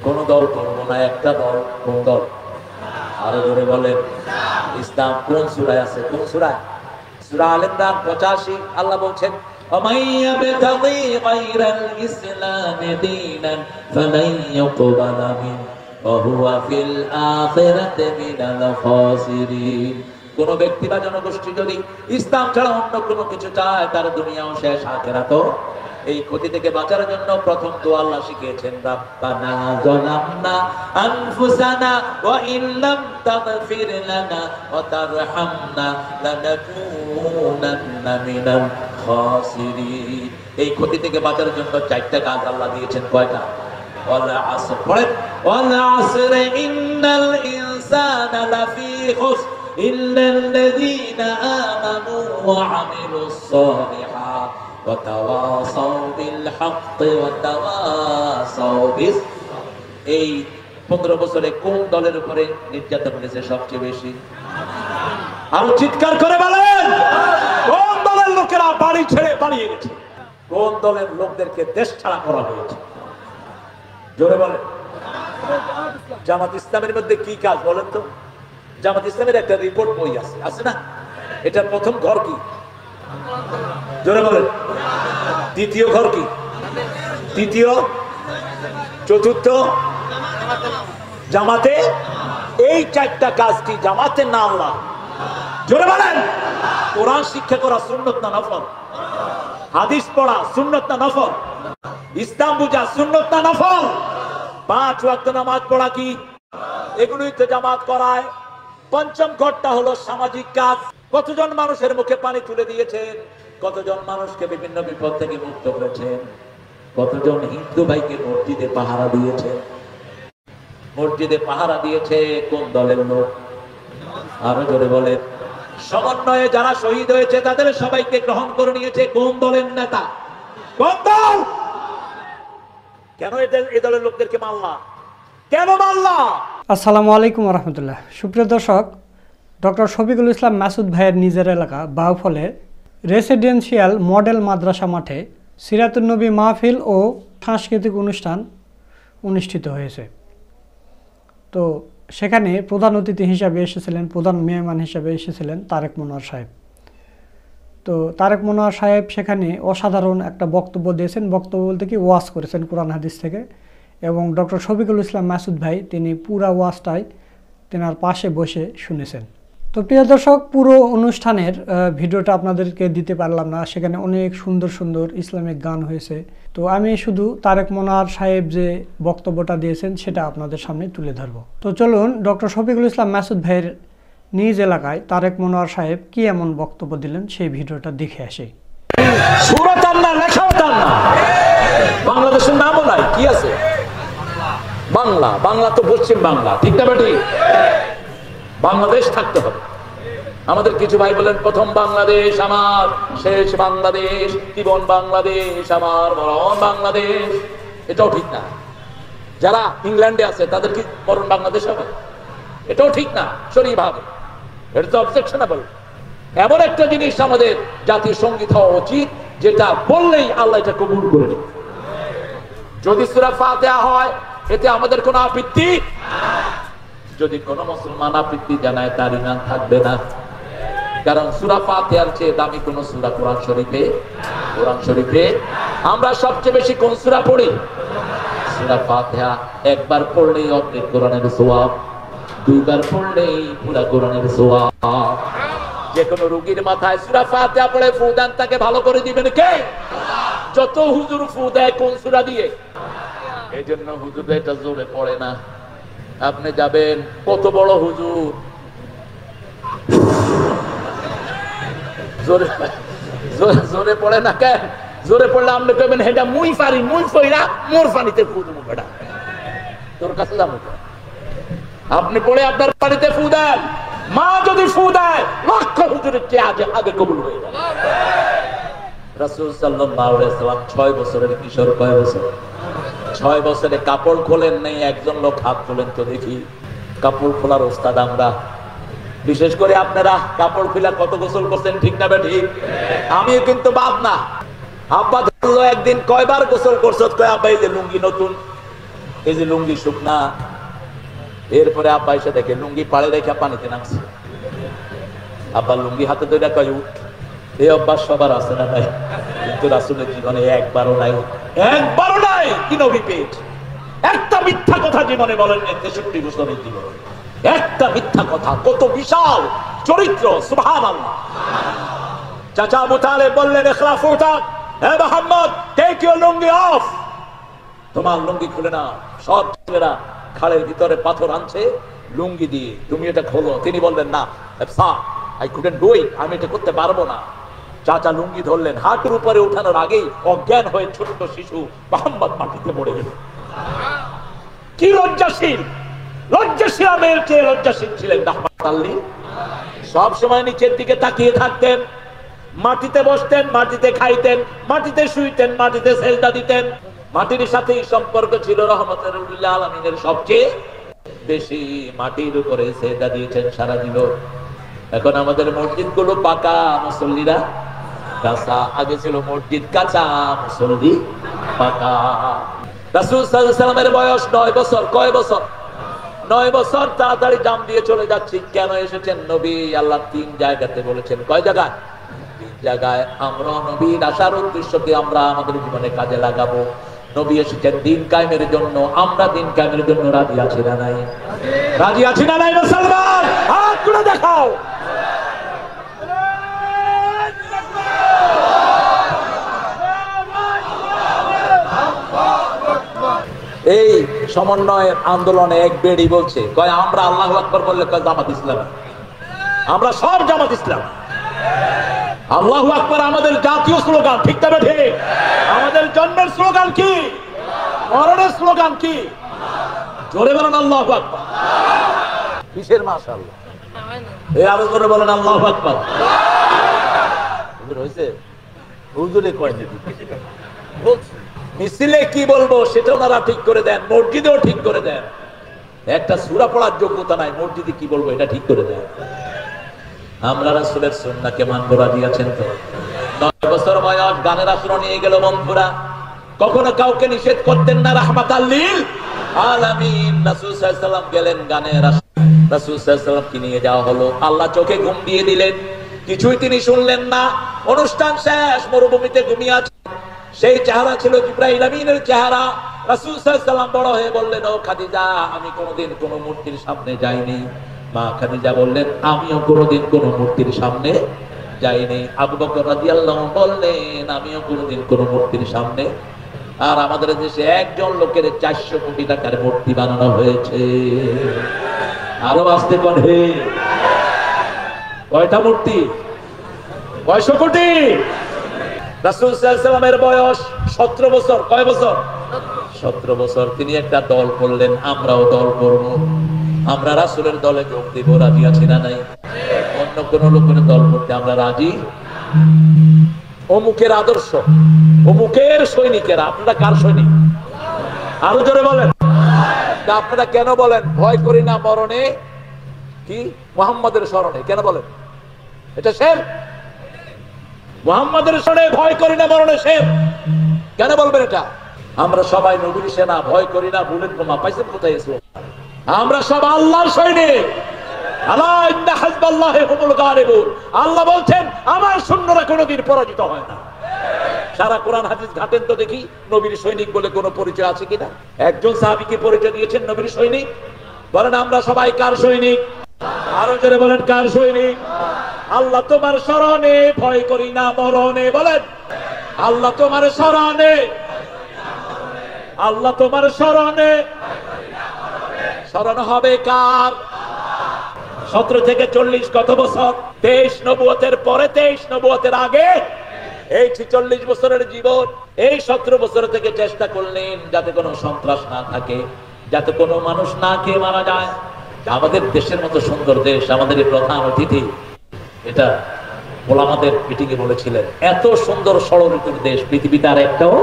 কোন দল করবো না, একটা দল। কোন দল? আরো জোরে বলেন। ইসলাম কোন সূরায় আছে? কোন সূরায়? সূরা আল ইমরান 85। আল্লাহ বলছেন ومن يبتغي غير الإسلام دينا فلن يقبل منه وهو في الآخرة من الخاسرين। কোন ব্যক্তি বা জনগোষ্ঠী যদি ইসলাম ছাড়া অন্য কোনো কিছু চায়, তার দুনিয়াও শেষ, আখিরাতও। এই ক্ষতি থেকে বাঁচার জন্য প্রথম দোয়া আল্লাহ শিখিয়েছেন, রাব্বানা যালামনা আনফুসানা ওয়া ইল্লাম তাগফির লানা ওয়া তারহামনা লানাকুনান্না মিনাল খাসিরিন। এই ক্ষতি থেকে বাঁচার জন্য চারটা কাজ আল্লাহ দিয়েছেন। কয়টা? ওয়াল আসর। পড়েন ওয়াল আসর ইন্নাল ইনসানা লাফি খুসর ইল্লাল্লাযীনা আমানু ওয়া আমিলুস সালিহাত ওয়া তাওয়াসাউ বিল হাক্কি ওয়া তাওয়াসাউ বিস। এই 15 বছরে কোন দলের উপরে নির্যাতন হয়েছে সবচেয়ে বেশি? আরো চিৎকার করে বলেন। কোন দলের লোকেরা বাড়ি ছেড়ে পালিয়ে গেছে? কোন দলের লোকদেরকে দেশ ছাড়া করা হয়েছে? জোরে বলেন। জামাত ইসলামের মধ্যে কি কাজ বলেন তো? জামাত ইসলামের একটা রিপোর্ট বই আছে, আছে না? এটা প্রথম ঘর কি? জোরে বলেন। দ্বিতীয় ঘর কি? তৃতীয়, চতুর্থ জামাতে। এই চারটা কাজ কি জামাতে না আল্লাহ? জোরে বলেন। কোরআন শিক্ষা করা সুন্নত না নফল? হাদিস পড়া সুন্নত না নফল? ইসলাম বুঝা সুন্নত না নফল? 5 ওয়াক্ত নামাজ পড়া কি? এগুলোই তো জামাত করায়। পঞ্চম ঘরটা হলো সামাজিক কাজ। কতজন মানুষের মুখে পানি তুলে দিয়েছেন, কতজন মানুষকে বিভিন্ন বিপদ থেকে মুক্ত করেছেন, কতজন হিন্দু ভাইকে মসজিদে পাহারা দিয়েছে। মসজিদে পাহারা দিয়েছে কোন দলের লোক? আরো জোরে বলেন। সমন্বয়ে যারা শহীদ হয়েছে তাদের সবাইকে গ্রহণ করে নিয়েছে কোন দলের নেতা? কোন দল? কেন এই দলের লোকদেরকে মারলা? কেন মারলা? আসসালামু আলাইকুম ওয়া রাহমাতুল্লাহ। সুপ্রিয় দর্শক, ডক্টর শফিকুল ইসলাম মাসুদ ভাইয়ের নিজের এলাকা বাউফলের রেসিডেন্সিয়াল মডেল মাদ্রাসা মাঠে সিরাতুন নবী মাহফিল ও সাংস্কৃতিক অনুষ্ঠান অনুষ্ঠিত হয়েছে। তো সেখানে প্রধান অতিথি হিসাবে এসেছিলেন, প্রধান মেহমান হিসাবে এসেছিলেন তারেক মনোয়ার সাহেব। তো তারেক মনোয়ার সাহেব সেখানে অসাধারণ একটা বক্তব্য দিয়েছেন। বক্তব্য বলতে কি ওয়াজ করেছেন কোরআন হাদিস থেকে। এবং ডক্টর শফিকুল ইসলাম মাসুদ ভাই তিনি পুরা ওয়াজটাই তেনার পাশে বসে শুনেছেন। তো প্রিয় দর্শক, পুরো অনুষ্ঠানের ভিডিওটা আপনাদেরকে দিতে পারলাম না। সেখানে অনেক সুন্দর সুন্দর ইসলামিক গান হয়েছে। তো আমি শুধু তারেক মনোয়ার সাহেব যে বক্তব্যটা দিয়েছেন সেটা আপনাদের সামনে তুলে ধরবো। তো চলুন ডক্টর শফিকুল ইসলাম মাসুদ ভাইয়ের নিজ এলাকায় তারেক মনোয়ার সাহেব কি এমন বক্তব্য দিলেন সেই ভিডিওটা দেখে আসি। বাংলাদেশের নামও নাই, কি আছে? বাংলা। বাংলা তো পশ্চিম বাংলা, ঠিক না বেটি? বাংলাদেশ থাকতে হবে। আমাদের কিছু ভাই বলেন প্রথম বাংলাদেশ আমার, শেষ বাংলাদেশ, জীবন বাংলাদেশ আমার, মরণ বাংলাদেশ। এটাও ঠিক না। যারা ইংল্যান্ডে আছে তাদের কি মরণ বাংলাদেশ হবে? এটাও ঠিক না, শরীর ভাবে। এটা তো অবজেকশনেবল। এমন একটা জিনিস আমাদের জাতীয় সঙ্গীত হওয়া উচিত যেটা বললেই আল্লাহ এটা কবুল করে নেবে। যদি সূরা ফাতিহা হয় এতে আমাদের কোনো আপত্তি। যদি কোন মুসলমান আপত্তি জানায় তার ঈমান থাকবে না। কারণ সূরা ফাতিহার চেয়ে দামি কোন সূরা কোরআন শরীফে? কোরআন শরীফে আমরা সবচেয়ে বেশি কোন সূরা পড়ি? সূরা ফাতিহা। একবার পড়লেই অর্ধেক কোরআনের সওয়াব, দুইবার পড়লেই পুরো কোরআনের সওয়াব। যে কোনো রোগীর মাথায় সূরা ফাতিহা পড়ে ফু দেন, তাকে ভালো করে দিবেন কে? যত হুজুর ফু দেয় কোন সূরা দিয়ে? এই জন্য হুজুর এটা জোরে পড়ে না। আপনি যাবেন, কত বড় হুজুর, জোরে জোরে পড়ে না কেন? জোরে পড়লে আপনি কইবেন হেটা মুই পারি, মুই পড়া মোর পানিতে ফু দেবো। বেটা তোর কাছে যাবো। আপনি পড়ে আপনার পানিতে ফু দেন, মা যদি ফু দেয় লক্ষ হুজুরের চেয়ে আগে কবুল হয়ে যায়। রাসূল সাল্লাল্লাহু আলাইহি ওয়াসাল্লাম 6 বছরের কিশোর, কয় বছর? 6 বছরে কাপড় খোলেন নাই। একজন লোক হাত তোলেন তো দেখি। কাপড় খোলার ওস্তাদ আমরা। বিশেষ করে আপনারা কাপড় খুলে কত গোসল করছেন, ঠিক না বেঠি? আমিও কিন্তু বাদ না। আব্বা ধরলো একদিন, কয়বার গোসল করছো? কয় আব্বা এই যে লুঙ্গি নতুন। এই যে লুঙ্গি শুকনা, এরপরে আব্বা এসে দেখে লুঙ্গি পাড়ে রেখে পানিতে নামছে। আব্বা লুঙ্গি হাতে ধরে কয় উঠ। এই অভ্যাস সবার আছে না নাই? কিন্তু রাসূলের জীবনে একবারও নাই, একবারও নাই। কি নবী পেট একটা মিথ্যা কথা জীবনে বলেন 63 বছরের জীবনে একটা মিথ্যা কথা। কত বিশাল চরিত্র, সুবহানাল্লাহ। চাচা আবু তালেব বললেন ইখলাফুটা, হে Muhammad take your lungi off, তোমার লুঙ্গি খুলে না। সব ছেলেরা খালের ভিতরে পাথর আনছে লুঙ্গি দিয়ে, তুমি এটা খোলো। তিনি বললেন না, আই কুডন্ট ডু ইট, আমি এটা করতে পারবো না। চাচা লুঙ্গি ধরলেন, হাঁটুর উপরে উঠানোর আগেই অজ্ঞান হয়ে ছোট্ট শিশু মুহাম্মদ মাটিতে পড়ে গেল। কি লজ্জাশীল, লজ্জাশীল আমের চেয়ে লজ্জাশীল ছিলেন রাহমাতুল আলাইহি। সব সময় নিচের দিকে তাকিয়ে থাকতেন, মাটিতে বসতেন, মাটিতে খাইতেন, মাটিতে শুইতেন, মাটিতে সেজদা দিতেন। মাটির সাথেই সম্পর্ক ছিল রহমতের লিল আলামিনের সবচেয়ে বেশি। মাটির উপরে সেজদা দিয়েছেন সারা জীবন। এখন আমাদের মসজিদ গুলো পাকা, মুসল্লিরা কাঁচা। আগে ছিল মসজিদ কাঁচা, মুসল্লি পাকা। রাসূল সাল্লাল্লাহু আলাইহি ওয়াসাল্লামের বয়স 9 বছর। কয় বছর? 9 বছর। তাড়াতাড়ি জাম দিয়ে চলে যাচ্ছি। কেন এসেছেন? নবী আল্লাহ 3 জায়গাতে বলেছেন। কয় জায়গায়? 3 জায়গায়। আমরা নবীর আসার উদ্দেশ্যকে আমরা আমাদের জীবনে কাজে লাগাবো। নবী এসেছেন দিন কায়েমের জন্য, আমরা দিন কায়েমের জন্য রাজি আছি না নাই? রাজি আছি না নাই মুসলমান? হাত তুলে দেখাও। এই সমন্বয়ের আন্দোলনে এক বেড়ি বলছে, কয় আমরা আল্লাহু আকবার বললে কয় জামাত ইসলাম। আমরা সব জামাত ইসলাম। আল্লাহু আকবার আমাদের জাতীয় স্লোগান, ঠিক না ঠিক? আমাদের জন্মের স্লোগান কি? মরণের স্লোগান কি? জোরে বলেন আল্লাহু আকবার। কিসের মাশাআল্লাহ? এই আরো জোরে বলেন আল্লাহু আকবার। হুজুর হইছে? হুজুরে কয় দিদি মিছিলে কি বলবো সেটা ওনারা ঠিক করে দেন, মসজিদেও ঠিক করে দেন। একটা সূরা পড়ার যোগ্যতা নাই, মসজিদে কি বলবো এটা ঠিক করে দেন। আমরা রাসূলের সুন্নাহকে মানব, রাজি আছেন তো? 9 বছর বয়স, গানের আসর নিয়ে গেল বন্ধুরা। কখনো কাউকে নিষেধ করতেন না, রাহমাতাল লিল আলামিন। রাসূল সাল্লাল্লাহু আলাইহি ওয়াসাল্লাম গেলেন গানের আসর, রাসূল সাল্লাল্লাহু আলাইহি ওয়াসাল্লামকে নিয়ে যাওয়া হলো। আল্লাহ চোখে ঘুম দিয়ে দিলেন, কিছুই তিনি শুনলেন না। অনুষ্ঠান শেষ, মরুভূমিতে ঘুমিয়ে আছে। সেই চেহারা ছিল জিবরাইল আমিনের চেহারা। রাসূল সাল্লাল্লাহু আলাইহি ওয়াসাল্লাম বড় হয়ে বললেন, ও খাদিজা, আমি কোনোদিন কোনো মূর্তির সামনে যাইনি। মা খাদিজা বললেন, আমিও কোনোদিন কোনো মূর্তির সামনে যাইনি। আবু বকর রাদিয়াল্লাহু আনহু বললেন, আমিও কোনোদিন কোনো মূর্তির সামনে। আর আমাদের দেশে একজন লোকের 400 কোটি টাকার মূর্তি বানানো হয়েছে। আরো আসতে পারে কয়টা মূর্তি? 900 কোটি। রাসূল সাল্লাল্লাহু আলাইহি ওয়াসাল্লামের বয়স 17 বছর। কয় বছর? 17 বছর। তিনি একটা দল করলেন, আমরাও দল করব, আমরা রাসূলের দলে যোগ দেব। রাজি আছি না নাই? অন্য কোন লোকের দল করতে আমরা রাজি। অমুকের আদর্শ, অমুকের সৈনিকেরা। আপনারা কার সৈনিক? আরো জোরে বলেন। আপনারা কেন বলেন ভয় করি না মরণে, কি মুহাম্মাদের শরণে? কেন বলেন? এটা শের। মুহাম্মাদের শরণে ভয় করি না মরণে শের। কেন বলবেন এটা? আমরা সবাই নবীর সেনা, ভয় করি না বুলেট বোমা। পাইছেন কোথায় এসো? আমরা সব আল্লাহর সৈনিক। আলা ইন্না হিজবাল্লাহি হুমুল গালিবুন। আল্লাহ বলছেন আমার সৈন্যরা কোনোদিন পরাজিত হয় না। সারা কোরআন হাদিস ঘাটেন তো দেখি নবীর সৈনিক বলে কোনো পরিচয় আছে কিনা। একজন সাহাবীকে পরিচয় দিয়েছেন নবীর সৈনিক। বলেন আমরা সবাই কার সৈনিক? আরো জোরে বলেন কার সৈনিক? আল্লাহ তোমার শরণে ভয় করি না মরণে। বলেন আল্লাহ তোমার শরণে, আল্লাহ তোমার শরণে। শরণ হবে কার? 17 থেকে 40 কত বছর? 23 নবুয়তের পরে, 23 নবুয়তের আগে এই 46 বছরের জীবন। এই 17 বছর থেকে চেষ্টা করলেন যাতে কোনো সন্ত্রাস না থাকে, যাতে কোনো মানুষ না খেয়ে মারা যায়। আমাদের দেশের মতো সুন্দর দেশ, আমাদের এই প্রধান অতিথি এটা ওলামাদের মিটিং এ বলেছিলেন, এত সুন্দর ষড় ঋতুর দেশ পৃথিবীতে আর একটাও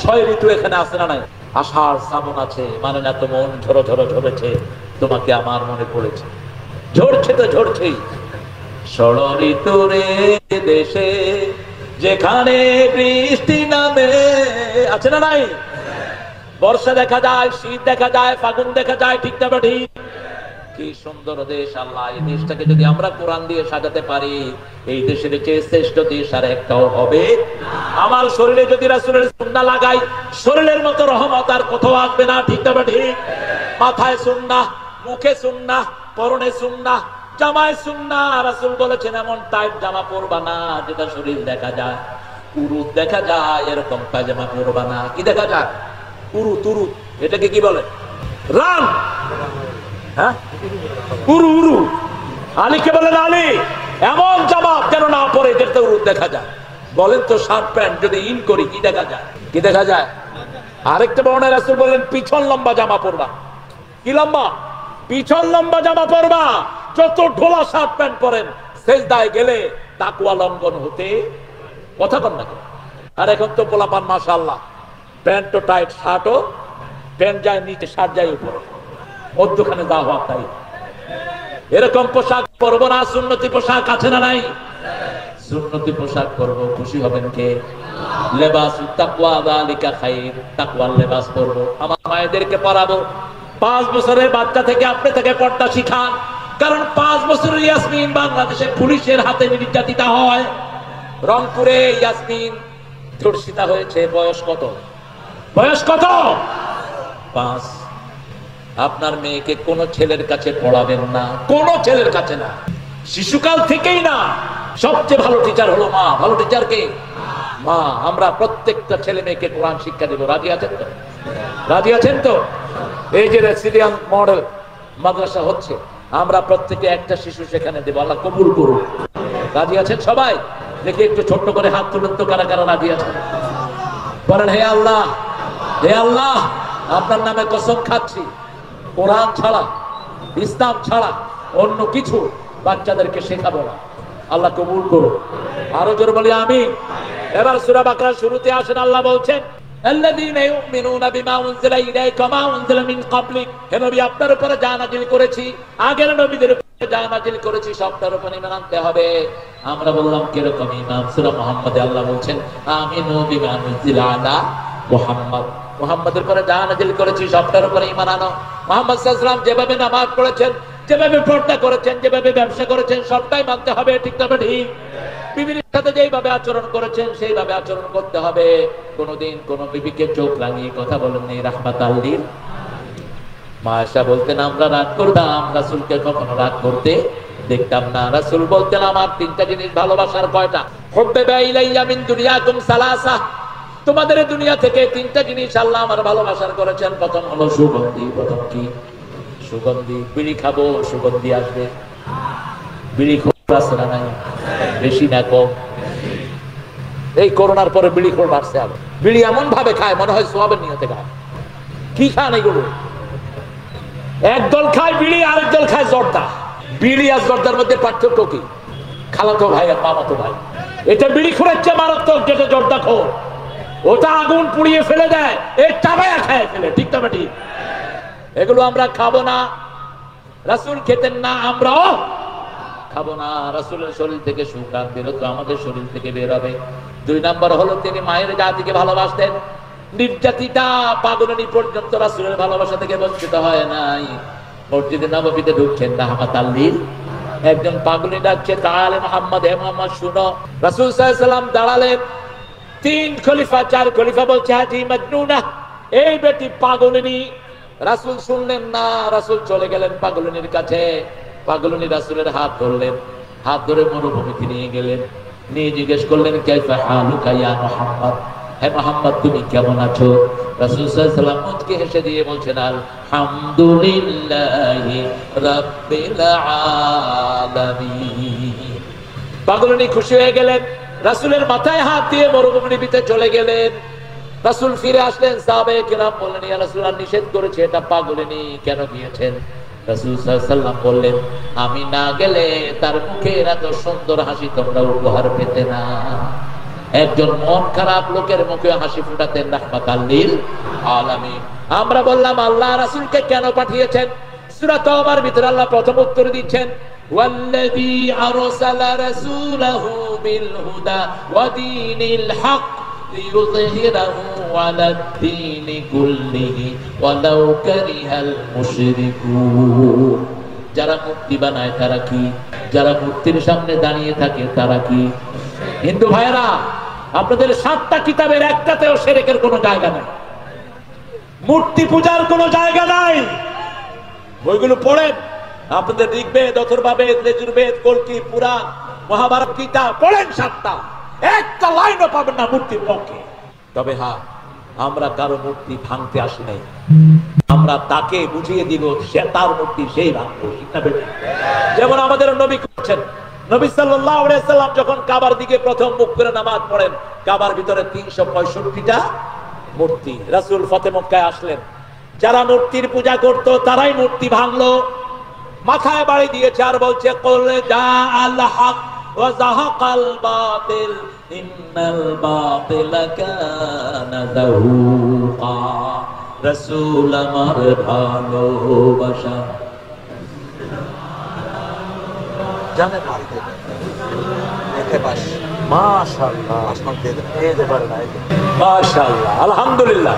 6 ঋতু এখানে আছে না নাই? আষাঢ় শ্রাবণ আছে, মানে না তো মন ঝরো ঝরো ঝরেছে, তোমাকে আমার মনে পড়েছে। ঝরছে তো ঝরছেই। ষড় ঋতুরে দেশে যেখানে বৃষ্টি নামে, আছে না নাই? বর্ষা দেখা যায়, শীত দেখা যায়, ফাগুন দেখা যায়, ঠিক না ঠিক? কি সুন্দর দেশ আল্লাহ! এই দেশটাকে যদি আমরা কোরআন দিয়ে সাজাতে পারি, এই দেশের চেয়ে শ্রেষ্ঠ দেশ আর একটাও হবে। আমার শরীরে যদি রাসূলের সুন্নাহ লাগাই, শরীরের মতো রহমত আর কোথাও আসবে না, ঠিক না ঠিক? মাথায় সুন্নাহ, মুখে সুন্নাহ, পরনে সুন্নাহ, জামায় সুন্নাহ। রাসূল বলেছেন এমন টাইট জামা পরবা না যেটা শরীর দেখা যায়, উরুত দেখা যায়, এরকম পায়জামা পরবা না। কি দেখা যায়? উরুত। উরুত এটাকে কি বলে? রান। হ্যাঁ, উরু উরু। আলীকে বলেন, আলী এমন জামা কেন না পরে যেটা উরুত দেখা যায়? বলেন তো, শার্ট প্যান্ট যদি ইন করি কি দেখা যায়? কি দেখা যায়? আরেকটা বর্ণনায় রাসূল বলেন পিছন লম্বা জামা পরবা। কি লম্বা? পিছন লম্বা জামা পরবা। যত ঢোলা শার্ট প্যান্ট পরেন, সেজদায় গেলে তাকওয়া লঙ্ঘন হতে কথা কন না। আর এখন তো পোলাপান মাশাআল্লাহ, প্যান্টও টাইট, শার্টও, প্যান্ট যায় নিচে, শার্ট যায় উপরে, মধ্যখানে দাওয়া তাই। এরকম পোশাক পরবো না। সুন্নতি পোশাক আছে না নাই? সুন্নতি পোশাক পরবো, খুশি হবেন কে? লেবাসুত তাকওয়া যালিকা খায়র, তাকওয়ার লেবাস পরবো। আমার মায়েদেরকে পরাবো। 5 বছরের বাচ্চা থেকে আপনি থেকে পর্দা শিখান, কারণ 5 বছরের ইয়াসমিন বাংলাদেশে পুলিশের হাতে নির্যাতিত হয়। রংপুরে ইয়াসমিন ধর্ষিতা হয়েছে। বয়স কত? বয়স কত? 5। আপনার মেয়েকে কোন ছেলের কাছে পড়াবেন না, কোন ছেলের কাছে না, শিশুকাল থেকেই না। সবচেয়ে ভালো টিচার হলো মা। ভালো টিচার কে? মা। আমরা প্রত্যেকটা ছেলে মেয়েকে কোরআন শিক্ষা দেব। রাজি আছেন তো? রাজি আছেন তো? এই যে রেসিডেন্ট মডেল মাদ্রাসা হচ্ছে, আমরা প্রত্যেকে একটা শিশু সেখানে দেব। আল্লাহ কবুল করুন। রাজি আছেন সবাই? দেখি একটু ছোট্ট করে হাত তুলেন তো, কারা কারা রাজি আছেন? বলেন, হে আল্লাহ, হে আল্লাহ, আপনার নামে কসম খাচ্ছি, কোরআন ছাড়া, ইসলাম ছাড়া অন্য কিছু বাচ্চাদেরকে শেখাবো না। আল্লাহ কবুল করুন। আরো জোরে বলি আমিন। এবার সূরা বাকারার শুরুতে আসেন, আল্লাহ বলছেন আল্লাযীনা ইউমিনুনা বিমা উনজিলা ইলাইকা ওয়া উনজিলা মিন ক্বাবলিক। হে নবী, আপনার উপরে যা নাযিল করেছি, আগের নবীদের উপরে যা নাযিল করেছি, সবটার উপর ঈমান আনতে হবে। আমরা বললাম কিরকম ঈমান? সূরা মুহাম্মাদে আল্লাহ বলছেন আমিনু বিমা উনজিলা আলা মুহাম্মাদ। মুহাম্মাদের উপরে যা নাযিল করেছি সবটার উপরে ঈমান আনো। মুহাম্মদ সাল্লাল্লাহু আলাইহি ওয়াসাল্লাম যেভাবে নামাজ পড়েছেন, যেভাবে পর্দা করেছেন, যেভাবে ব্যবসা করেছেন, সবটাই মানতে হবে, ঠিক না ঠিক? বিবির সাথে যেইভাবে আচরণ করেছেন সেইভাবে আচরণ করতে হবে। কোনদিন কোন বিবিকে চোখ রাঙিয়ে কথা বলেননি, রাহমাতাল লিল। মা আয়েশা বলতেন আমরা রাগ করতাম, রাসূলকে কখনো রাগ করতে দেখতাম না। রাসূল বলতেন আমার 3টা জিনিস ভালোবাসার। কয়টা? হুব্বিবা ইলাইয়া মিন দুনিয়াকুম সালাসা। তোমাদের দুনিয়া থেকে 3টা জিনিস আল্লাহ আমার ভালোবাসার করেছেন। প্রথম হলো সুগন্ধি। প্রথম কি? সুগন্ধি। বিড়ি খাবো, সুগন্ধি আসবে। বিড়ি আছে না নাই? বেশি না কম? এই করোনার পরে বিড়ি খোর বাড়ছে। আলো বিড়ি এমন ভাবে খায় মনে হয় সোয়াবের নিয়তে খায়। কি খান এগুলো? একদল খায় বিড়ি, আরেক দল খায় জর্দা। বিড়ি আর জর্দার মধ্যে পার্থক্য কি? খালাতো ভাই আর মামাতো ভাই। এটা বিড়ি খোরের চেয়ে মারাত্মক, যেটা জর্দা খোর। ওটা আগুন পুড়িয়ে ফেলে দেয়, এই চাবায়া খায় ফেলে, ঠিক না ঠিক? এগুলো আমরা খাবো না। রাসূল খেতেন না, আমরাও খাবো না। রাসূলের শরীর থেকে সুঘ্রাণ বেরোতো, আমাদের শরীর থেকে বের হবে। 2 নম্বর হলো তিনি মায়ের জাতিকে ভালোবাসতেন। নির্যাতিতা পাগলনি পর্যন্ত রাসূলের ভালোবাসা থেকে বঞ্চিত হয় নাই। মসজিদে নববীতে ঢুকছেন, রাহমাতাল লিল। একজন পাগলনি ডাকছে, তাআলা মুহাম্মদ, হে মুহাম্মদ শুনো। রাসূল সাল্লাল্লাহু আলাইহি ওয়াসাল্লাম দাঁড়ালেন। 3 খলিফা 4 খলিফা বলছে হাজি মাজনুনা, এই বেটি পাগলনি। রাসূল শুনলেন না। রাসূল চলে গেলেন পাগলনির কাছে। পাগলনি রাসূলের হাত ধরলেন, হাত ধরে মরুভূমিতে নিয়ে গেলেন। নিয়ে জিজ্ঞেস করলেন কাইফা হালুকা ইয়া মুহাম্মদ, হে মুহাম্মদ তুমি কেমন আছো? রাসূল সাল্লাল্লাহু আলাইহি ওয়াসাল্লাম মুচকি হেসে দিয়ে বলছেন আলহামদুলিল্লাহি রাব্বিল আলামিন। পাগলনি খুশি হয়ে গেলেন। রাসূলের মাথায় হাত দিয়ে মরুভূমির ভিতরে চলে গেলেন। রাসূল ফিরে আসলেন। সাহাবায়ে কেরাম বললেন ইয়া রাসূলুল্লাহ, নিষেধ করেছে, এটা পাগলনি, কেন গিয়েছেন? রাসূল সাল্লাল্লাহু আলাইহি ওয়াসাল্লাম বললেন আমি না গেলে তার মুখের এত সুন্দর হাসি তোমরা উপহার পেতে না। একজন মন খারাপ লোকের মুখে হাসি ফুটাতেন, রাহমাতাল লিল আলামিন। আমরা বললাম আল্লাহ রাসূলকে কেন পাঠিয়েছেন? সূরা তাওবার ভিতরে আল্লাহ প্রথম উত্তর দিচ্ছেন ওয়াল্লাযী আরসালা রাসূলাহু বিল হুদা ওয়া দীনিল হক ليظهره على الدين كله ولو كره المشركون। যারা মূর্তি বানায় তারা কি? যারা মূর্তির সামনে দাঁড়িয়ে থাকে তারা কি? হিন্দু ভাইয়েরা, আপনাদের 7টা কিতাবের একটাতেও শিরকের কোনো জায়গা নাই, মূর্তি পূজার কোনো জায়গা নাই। বইগুলো পড়েন, আপনাদের ঋগ্বেদ, অথর্ববেদ, যজুর্বেদ, কল্কি, পুরাণ, মহাভারত, গীতা পড়েন, 7টা একটা লাইনও পাবেন না মূর্তির পক্ষে। তবে হ্যাঁ, আমরা কারো মূর্তি ভাঙতে আসি নাই, আমরা তাকে বুঝিয়ে দিব সে তার মূর্তি সেই ভাঙবো। যেমন আমাদের নবী করছেন, নবী সাল্লাল্লাহু আলাইহি ওয়াসাল্লাম যখন কাবার দিকে প্রথম মুখ করে নামাজ পড়েন, কাবার ভিতরে 365টা মূর্তি। রাসূল ফতে মক্কায় আসলেন, যারা মূর্তির পূজা করত তারাই মূর্তি ভাঙলো, মাথায় বাড়ি দিয়েছে আর বলছে কুল জা আল হক ওয়া যাহাকাল বাতিল ইন্নাল বাতিলা কানা যাহুকা। রাসূল আমার ভালোবাসা জানে পারবে এতে বাস। মাশাআল্লাহ, আসমান দিয়ে দে পারে না। মাশাআল্লাহ, আলহামদুলিল্লাহ।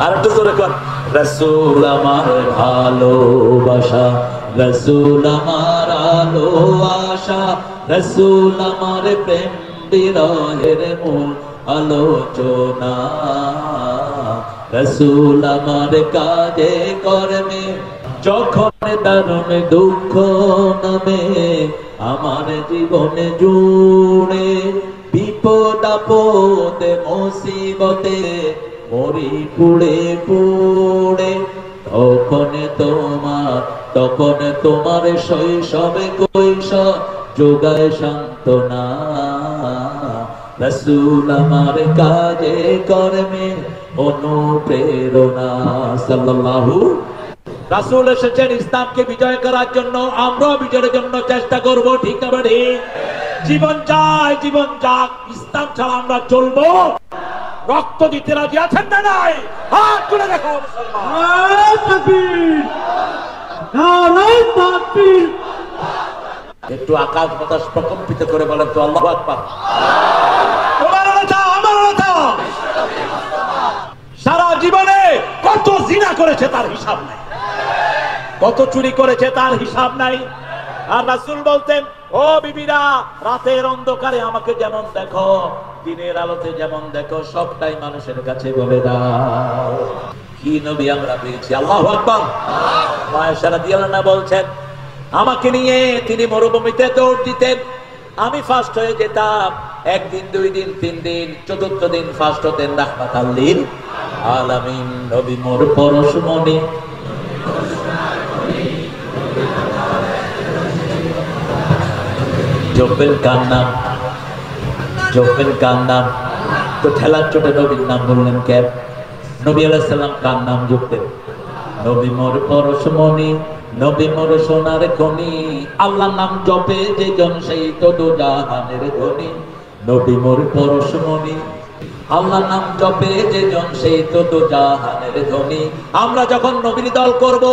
আর একটু জোরে কর, রাসূল আমার ভালোবাসা, রাসূল আমার আলো আশা, রাসূল আমার প্রেম বিরহের মূল আলোচনা, রাসূল আমার কাজে কর্মে যখন দারুণ দুঃখ নামে আমার জীবনে জুড়ে, বিপদ আপদে মুসিবতে মরি পুড়ে পুড়ে, তখন তোমার শৈশবে কৈশোর যোগায় সান্ত্বনা, রাসূল আমার কাজে কর্মে অনুপ্রেরণা। সাল্লাল্লাহু। রাসূল এসেছেন ইসলামকে বিজয় করার জন্য, আমরাও বিজয়ের জন্য চেষ্টা করব, ঠিক না বেঠি? জীবন যায়, জীবন যাক, ইসলাম ছাড়া আমরা চলবো? রক্ত দিতে রাজি আছেন না নাই? হাত তুলে দেখো একটু আকাশ বাতাস প্রকম্পিত করে বলেন তো আল্লাহু আকবার। সারা জীবনে কত জিনা করেছে তার হিসাব নাই, কত চুরি করেছে তার হিসাব নাই। আর রাসূল বলতেন, ও বিবিরা, রাতের অন্ধকারে আমাকে যেমন দেখো, দিনের আলোতে যেমন দেখো, সবটাই মানুষের কাছে বলে দাও। কি নবী আমরা পেয়েছি! আল্লাহু আকবার। আয়েশা রাদিয়াল্লাহু আনহা বলছেন, আমাকে নিয়ে তিনি মরুভূমিতে দৌড় দিতেন, আমি ফার্স্ট হয়ে যেতাম। 1 দিন 2 দিন 3 দিন, চতুর্থ দিন ফার্স্ট হতেন। রাহমাতাল লিল আলামিন নবী মোর পরশমণি, জপেন কার নাম? তো ঠেলার চোটে নবীর নাম বললেন কেন? নবী আলাইহিস সালাম কার নাম জপতেন? নবী মোর পরশমণি, নবী মোর সোনার খনি, আল্লাহর নাম জপে যে জন সেই তো দোজাহানের ধনী। নবী মোর পরশমণি, আল্লাহর নাম জপে যে জন সেই তো দোজাহানের ধনী। আমরা যখন নবীর দল করব,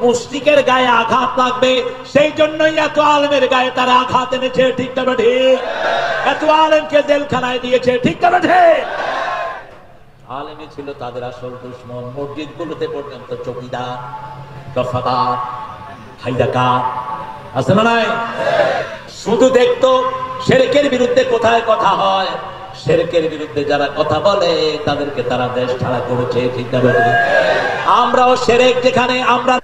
মুশরিকের গায়ে আঘাত লাগবে, সেই জন্যই এত আলেমের গায়ে তারা আঘাত এনেছে, ঠিক না ঠিক? এত আলেমকে জেলখানায় দিয়েছে, ঠিক না ঠিক? আলেমই ছিল তাদের আসল দুশমন। মসজিদগুলোতে পর্যন্ত চৌকিদার, দফাদার, হাইদাকার আছে না নাই? শুধু দেখতো শিরকের বিরুদ্ধে কোথায় কথা হয়, শিরকের বিরুদ্ধে যারা কথা বলে তাদেরকে তারা দেশ ছাড়া করেছে, ঠিক না ঠিক? আমরাও শিরক যেখানে আমরা,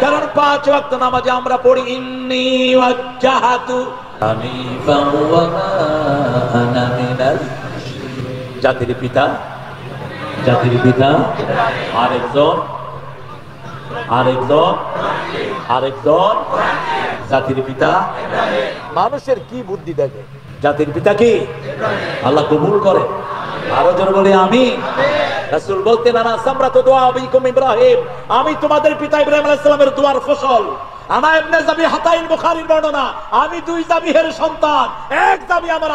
কারণ 5 ওয়াক্ত নামাজে আমরা পড়ি ইন্নী ওয়াজ্জাহাতু হানিফান ওয়া মা আনা মিনাল। জাতির পিতা আরেকজন জাতির পিতা। মানুষের কি বুদ্ধি দেখে? জাতির পিতা কি আল্লাহ কবুল করে? আরো জন বলে আমি। রাসূল বলতেন, আনা সামরাতু দুআ আবিকুম ইব্রাহিম, আমি তোমাদের পিতা ইব্রাহিম আলাইহিস সালামের দোয়ার ফসল। আনা ইবনে যাবিহাতাইন, বুখারীর বর্ণনা, আমি 2 যাবিহের সন্তান। এক যাবি আমার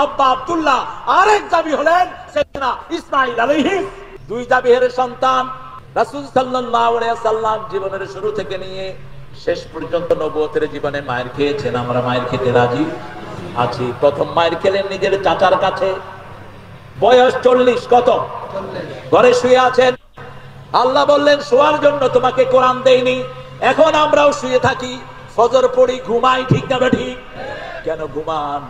আব্বা আব্দুল্লাহ, আরেক যাবি হলেন সাইয়েদনা ইসমাঈল আলাইহিস। 2 যাবিহের সন্তান। রাসূল সাল্লাল্লাহু আলাইহি ওয়াসাল্লাম জীবনের শুরু থেকে নিয়ে শেষ পর্যন্ত নবুয়তের জীবনে মায়ের খেয়েছেন, আমরা মায়ের খেতে রাজি আছি। প্রথম মায়ের খেলেন নিজের চাচার কাছে, বয়স 40, কত? ঘরে শুয়ে আছেন। আল্লাহ বললেন শোয়ার জন্য তোমাকে কোরআন দেইনি। এখন আমরাও শুয়ে থাকি, ফজর পড়ি, ঘুমাই, ঠিক না ঠিক? কেন ঘুমান?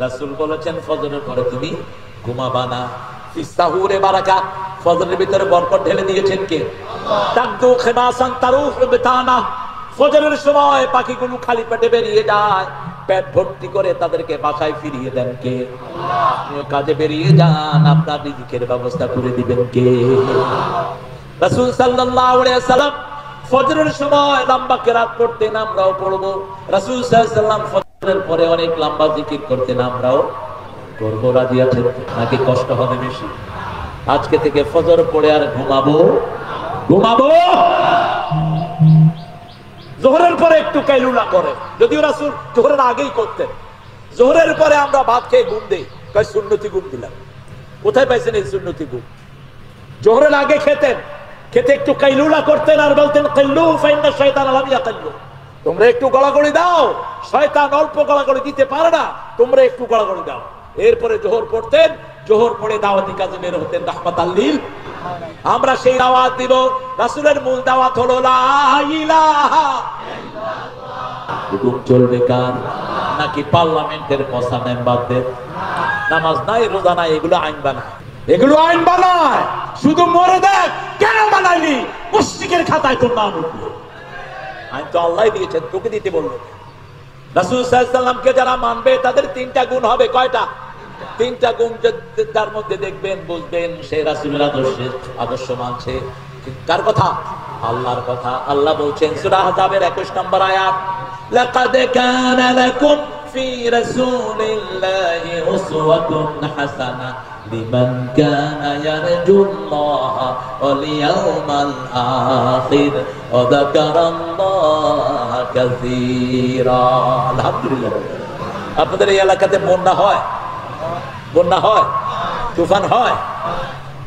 রাসূল বলেছেন ফজরের পরে তুমি ঘুমাবা না। ফিসাহুরে বারাকা, ফজরের ভিতরে বরকত ঢেলে দিয়েছেন কে? তাকদু খিমাসান তারুহ বিতানা, ফজরের সময় পাখিগুলো খালি পেটে বেরিয়ে যায়, পেট ভর্তি করে তাদেরকে বাসায় ফিরিয়ে দেন কে? আপনিও কাজে বেরিয়ে যান, আপনার রিজিকের ব্যবস্থা করে দিবেন কে? রাসূল সাল্লাল্লাহু আলাইহি ওয়াসাল্লাম ফজরের সময় লম্বা কিরাত পড়তেন, আমরাও পড়বো। রাসূল সাল্লাল্লাহু আলাইহি ওয়াসাল্লাম ফজরের পরে অনেক লম্বা জিকির করতেন, আমরাও করব। রাজি আছেন নাকি কষ্ট হবে বেশি? আজকে থেকে ফজর পড়ে আর ঘুমাবো? জোহরের পরে একটু কাইলুলা করে, যদিও রাসূল জোহরের আগেই করতেন। জোহরের পরে আমরা ভাত খেয়ে ঘুম দেই, কয় সুন্নতি ঘুম দিলাম। কোথায় পাইছেন এই সুন্নতি ঘুম? জোহরের আগে খেতেন, খেতে একটু কাইলুলা করতেন আর বলতেন কাইলু ফাইন্না শাইতান লাম ইয়াকাইলু, তোমরা একটু গলাগলি দাও, শয়তান অল্প গলাগলি দিতে পারে না, তোমরা একটু গলাগলি দাও। এরপরে জোহর পড়তেন, জোহর পড়ে দাওয়াতি কাজে বের হতেন রাহমাতাল লিল। আমরা সেই দাওয়াত দিব। রাসূলের মূল দাওয়াত হলো লা ইলাহা ইল্লাল্লাহ। হুকুম চলবে কার? নাকি পার্লামেন্টের মশা মেম্বারদের? নামাজ নাই, রোজা নাই, এগুলো আইন বানায়, এগুলো আইন বানায়। শুধু মরে দেখ, কেন বানাইলি? মুশরিকের খাতায় তোর নাম উঠবে। আইন তো আল্লাহ দিয়েছেন, তোকে দিতে বললো। রাসূল সাল্লাল্লাহু আলাইহি ওয়াসাল্লামকে যারা মানবে তাদের 3টা গুণ হবে। কয়টা? 3টা গুণ যার মধ্যে দেখবেন, বুঝবেন সে রাসূলের আদর্শ মানছে। কার কথা? আল্লাহর কথা। আল্লাহ বলছেন সূরা আহজাবের 21 নম্বর আয়াত, লাকাদ কানা লাকুম ফি রাসূলিল্লাহি উসওয়াতুন হাসানাহ লিমান কানা ইয়ারজুল্লাহা ওয়াল ইয়াউমাল আখির ওয়া যাকারাল্লাহা কাসীরা। আলহামদুলিল্লাহ। আপনাদের এই এলাকাতে বন্যা হয়? বন্যা হয়, তুফান হয়,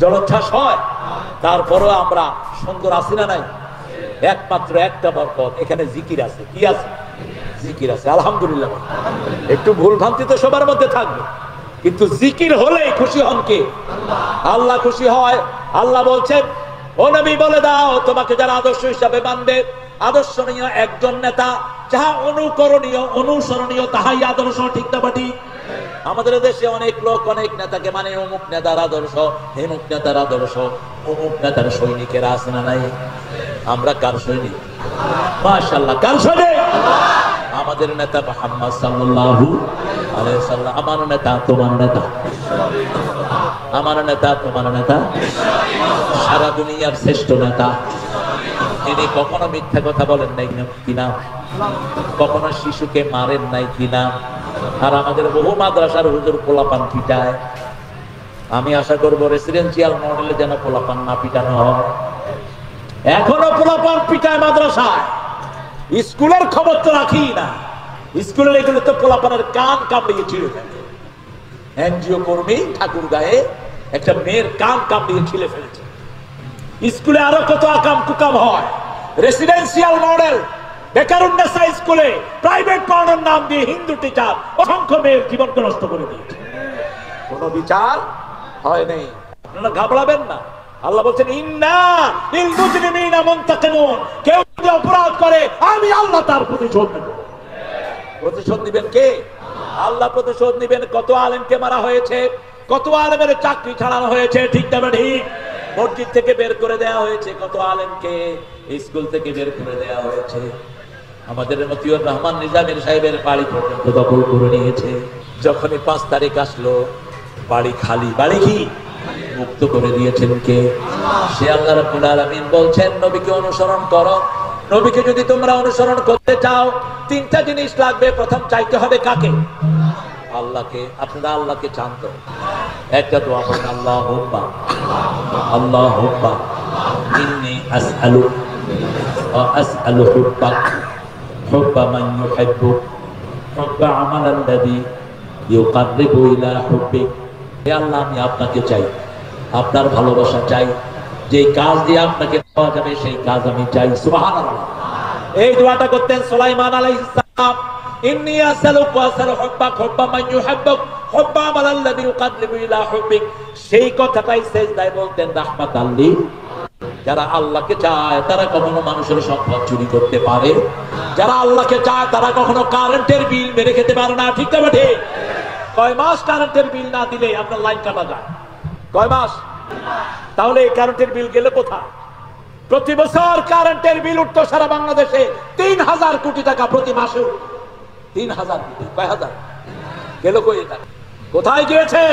জলোচ্ছ্বাস হয়, তারপরেও আমরা সুন্দর আছি না নাই? একমাত্র একটা বরকত, এখানে জিকির আছে। কি আছে? জিকির আছে। আলহামদুলিল্লাহ। একটু ভুল ভ্রান্তি তো সবার মধ্যে থাকবে, কিন্তু জিকির হলেই খুশি হন কে? আল্লাহ খুশি হয়। আল্লাহ বলছেন ও নবী বলে দাও, তোমাকে যারা আদর্শ হিসাবে মানবে, আদর্শনীয় একজন নেতা, যাহা অনুকরণীয় অনুসরণীয় তাহাই আদর্শ, ঠিক না বাটি? আমাদের দেশে অনেক লোক অনেক নেতাকে মানে, অমুক নেতার আদর্শ, হেমুক নেতার আদর্শ, অমুক নেতার সৈনিকেরা আছে না নাই? আমরা কার সৈনিক? মাশাআল্লাহ, কার সৈনিক? আমাদের নেতা মুহাম্মদ সাল্লাল্লাহু আলাইহি ওয়াসাল্লাম। আমার নেতা তোমার নেতা, আমার নেতা তোমার নেতা, সারা দুনিয়ার শ্রেষ্ঠ নেতা। তিনি কখনো মিথ্যা কথা বলেন নাই কিনা? কখনো শিশুকে মারেন নাই কিনা? আর আমাদের বহু মাদ্রাসার হুজুর পোলাপান পিটায়। আমি আশা করবো রেসিডেন্সিয়াল মডেলে যেন পোলাপান না পিটানো হয়। এখনো পোলাপান পিটায় মাদ্রাসায়। স্কুলের খবর তো রাখি না, স্কুলের এগুলো তো পোলাপানের কান কামড়িয়ে ছিঁড়ে ফেলে। এনজিও কর্মী ঠাকুর গায়ে একটা মেয়ের কান কামড়িয়ে ছিঁড়ে ফেলেছে। স্কুলে আরো কত আকাম কুকাম হয়। রেসিডেন্সিয়াল মডেল বেকারুন্নেসা স্কুলে প্রাইভেট পড়ানোর নাম দিয়ে হিন্দু টিচার অসংখ্য মেয়ের জীবনকে নষ্ট করে দিয়েছে। কোন বিচার হয় নাই। আপনারা ঘাবড়াবেন না। আল্লাহ বলছেন ইন্না লিল মুজরিমিনা মুনতাকিমুন, কেউ যদি অপরাধ করে আমি আল্লাহ তার প্রতিশোধ নেব। প্রতিশোধ দিবেন কে? আল্লাহ প্রতিশোধ নিবেন। কত আলেমকে মারা হয়েছে, কত আলেমের চাকরি ছাড়ানো হয়েছে, ঠিক না ঠিক? মসজিদ থেকে বের করে দেওয়া হয়েছে, কত আলেমকে স্কুল থেকে বের করে দেওয়া হয়েছে। আমাদের মতিউর রহমান নিজামীর সাহেবের বাড়ি পর্যন্ত দখল করে নিয়েছে। যখনই 5 তারিখ আসলো বাড়ি খালি, বাড়ি কি মুক্ত করে দিয়েছেন কে? সে আল্লাহ রাব্বুল আলামিন বলছেন নবীকে অনুসরণ করো। নবীকে যদি তোমরা অনুসরণ করতে চাও 3টা জিনিস লাগবে। প্রথম চাইতে হবে কাকে? আল্লাহকে। আপনারা আল্লাহকে চান তো? একটা দোয়া করেন, আল্লাহুম্মা আল্লাহুম্মা ইন্নী আসআলু ওয়া আসআলু হুব্বাক হুব্বা মান ইউহিব্বুক হুব্বা আমালাল্লাযী ইউকাররিবু ইলা হুব্বিক। হে আল্লাহ, আমি আপনাকে চাই, আপনার ভালোবাসা চাই, যে কাজ দিয়ে আপনাকে পাওয়া যাবে সেই কাজ আমি চাই। সুবহানাল্লাহ। এই দোয়াটা করতেন সুলাইমান আলাইহিস সালাম। ইন্নী আসআলুকা ওয়া আসআলু হুব্বাক হুব্বা মান ইউহিব্বুক হুব্বা আমাল্লাযী ইউকাররিবু ইলা হুব্বিক। সেই কথাটাই সেজদায় বলতেন রাহমাতাল লিল। যারা আল্লাহকে চায় তারা কখনো মানুষের সম্পদ চুরি করতে পারে, যারা আল্লাহকে চায় তারা কখনো কারেন্টের বিল মেরে খেতে পারে না। ঠিক না ঠিক? কয় মাস কারেন্টের বিল না দিলে আপনার লাইন কাটা যায়? কয় মাস? তাহলে এই কারেন্টের বিল গেলে কোথায়? প্রতি বছর কারেন্টের বিল উঠতো সারা বাংলাদেশে ৩,০০০ কোটি টাকা প্রতি মাসে। ৩,০০০ কোটি, কয় হাজার গেল কই? এটা কোথায় গিয়েছে?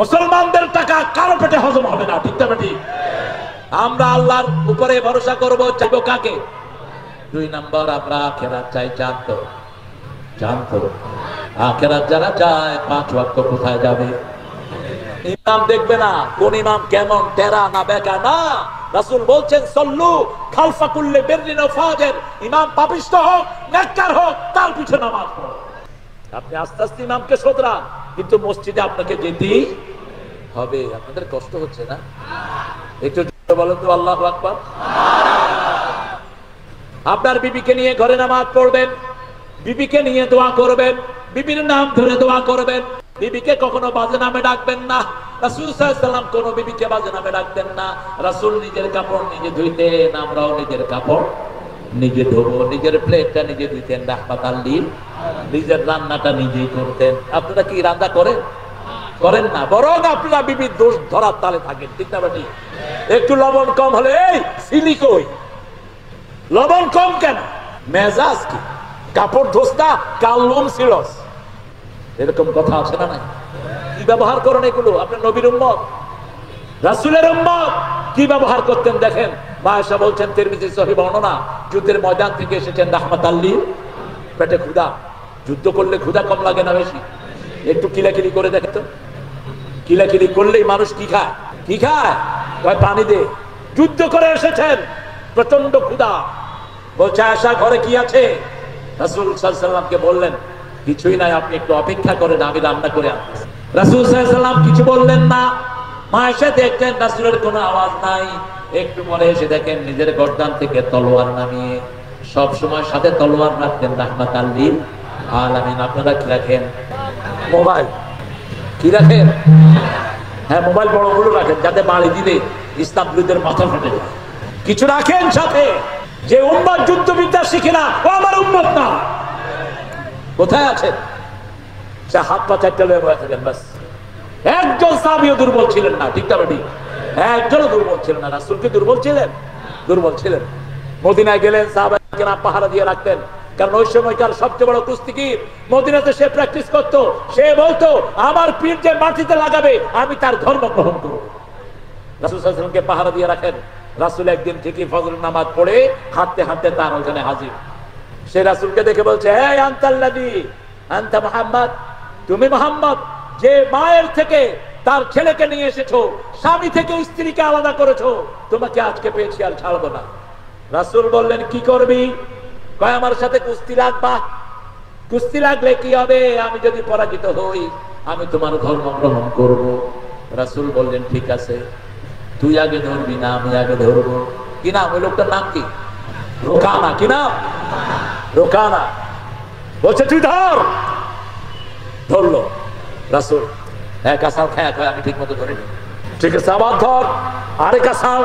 মুসলমানদের টাকা কারো পেটে হজম হবে না। ঠিক না ঠিক? আমরা আল্লাহর উপরে ভরসা করব, চাইবো কাকে? ২ নম্বর, আমরা আখিরাত চাই। জানতো আখিরাত যারা চায় ৫ ওয়াক্ত কোথায় যাবে? ইমাম দেখবে না কোন ইমাম কেমন, তেরা না বেকা না। রাসূল বলছেন সল্লু খালফা কুল্লি বিররিন ওয়া ফাজির। ইমাম পাপিষ্ট হোক নেককার হোক তার পিছে নামাজ পড়ো। আপনি আস্তে আস্তে ইমামকে শোধরান, কিন্তু মসজিদে আপনাকে যেতেই হবে। আপনাদের কষ্ট হচ্ছে না? একটু বলেন তো আল্লাহু আকবার। আপনার বিবিকে নিয়ে ঘরে নামাজ পড়বেন, বিবিকে নিয়ে দোয়া করবেন, বিবির নাম ধরে দোয়া করবেন। বিবিকে কখনো বাজে নামে ডাকবেন না। রাসূল সাল্লাল্লাহু আলাইহি ওয়াসাল্লাম কোন বিবিকে বাজে নামে ডাকতেন না। রাসূল নিজের কাপড় নিজে ধুইতেন, আমরাও নিজের কাপড় নিজে ধোবো, নিজের প্লেটটা নিজে ধুইতেন রাহমাতাল লিল। নিজের রান্নাটা নিজেই করতেন। আপনারা কি রান্না করেন না? বরং আপনারা বিবির দোষ ধরার তালে থাকেন। ঠিক না ঠিক? একটু লবণ কম হলে এই সিলি কই, লবণ কম কেন? মেজাজ কি? কাপড় ধোস না, কালুম সিলস, এরকম কথা আছে না? নাই? কি ব্যবহার করেন এগুলো? আপনার নবীর উম্মত, রাসূলের উম্মত কি ব্যবহার করতেন দেখেন। মা আয়েশা বলছেন, তিরমিজি সহিহ বর্ণনা, যুদ্ধের ময়দান থেকে এসেছেন রাহমাতাল লিল। পেটে ক্ষুধা, যুদ্ধ করলে ক্ষুধা কম লাগে না বেশি? একটু কিলাকিলি করে দেখেন তো। কিলাকিলি করলেই মানুষ কি খায়? কয় পানি দে। যুদ্ধ করে এসেছেন, প্রচন্ড ক্ষুধা। বলছে আয়েশা ঘরে কি আছে? রাসূল সাল্লাল্লাহু আলাইহি ওয়াসাল্লামকে বললেন কিছুই নাই, আপনি একটু অপেক্ষা করেন, আমি রান্না করে আনতেছি। রাসূল সাল্লাল্লাহু আলাইহি ওয়াসাল্লাম কিছু বললেন না। মা আয়েশা দেখতেন রাসূলের কোনো আওয়াজ নাই। একটু পরে এসে দেখেন নিজের গর্দান থেকে তলোয়ার নামিয়ে, সব সময় সাথে তলোয়ার রাখতেন রাহমাতাল লিল আলামিন। আপনারা কি রাখেন? মোবাইল। কি রাখেন? হ্যাঁ, মোবাইল বড়গুলো রাখেন, যাতে বাড়ি দিলে ইসলাম বিরোধীদের মাথা ফেটে যায়। কিছু রাখেন সাথে। যে উম্মত যুদ্ধবিদ্যা শিখে না ও আমার উম্মত না। কোথায় আছেন? সে হাত পা চারটে লয়ে বসে থাকেন বাস। একজন সাহাবীও দুর্বল ছিলেন না। ঠিক না ঠিক? একজনও দুর্বল ছিলেন না। রাসূল কি দুর্বল ছিলেন? মদিনায় গেলেন, সাহাবায়ে পাহারা দিয়ে রাখতেন, কারণ ওই সময়কার সবচেয়ে বড় কুস্তিগীর মদিনাতে সে প্র্যাকটিস করত। সে বলতো আমার পীর যে মাটিতে লাগাবে আমি তার ধর্ম গ্রহণ করব। রাসূল সাল্লাল্লাহু আলাইহি ওয়াসাল্লামকে পাহারা দিয়ে রাখেন। রাসূল একদিন ঠিকই ফজরের নামাজ পড়ে হাঁটতে হাঁটতে তার ওখানে হাজির। সে রাসূলকে দেখে বলছে, হে আনতাল্লাযী আনতা মুহাম্মদ, তুমি মুহাম্মদ, যে মায়ের থেকে তার ছেলেকে নিয়ে এসেছো, স্বামী থেকে স্ত্রীকে আলাদা করেছো, তোমাকে আজকে পেয়েছি আর ছাড়বো না। রাসূল বললেন, কি করবি? কয় আমার সাথে কুস্তি লাগবা। কুস্তি লাগলে কি হবে? আমি যদি পরাজিত হই আমি তোমার ধর্ম গ্রহণ করব। রাসূল বললেন, ঠিক আছে, তুই আগে ধরবি না আমি আগে ধরবো। কি নাম ওই লোকটার? নাম কি? রোকানা। কি নাম? রোকানা। বলছে তুই ধরলো। রাসূল এক আসাল খায়, আমি ঠিক মতো ধরিনি। ঠিক আছে, আবার ধর, আরেক আসাল।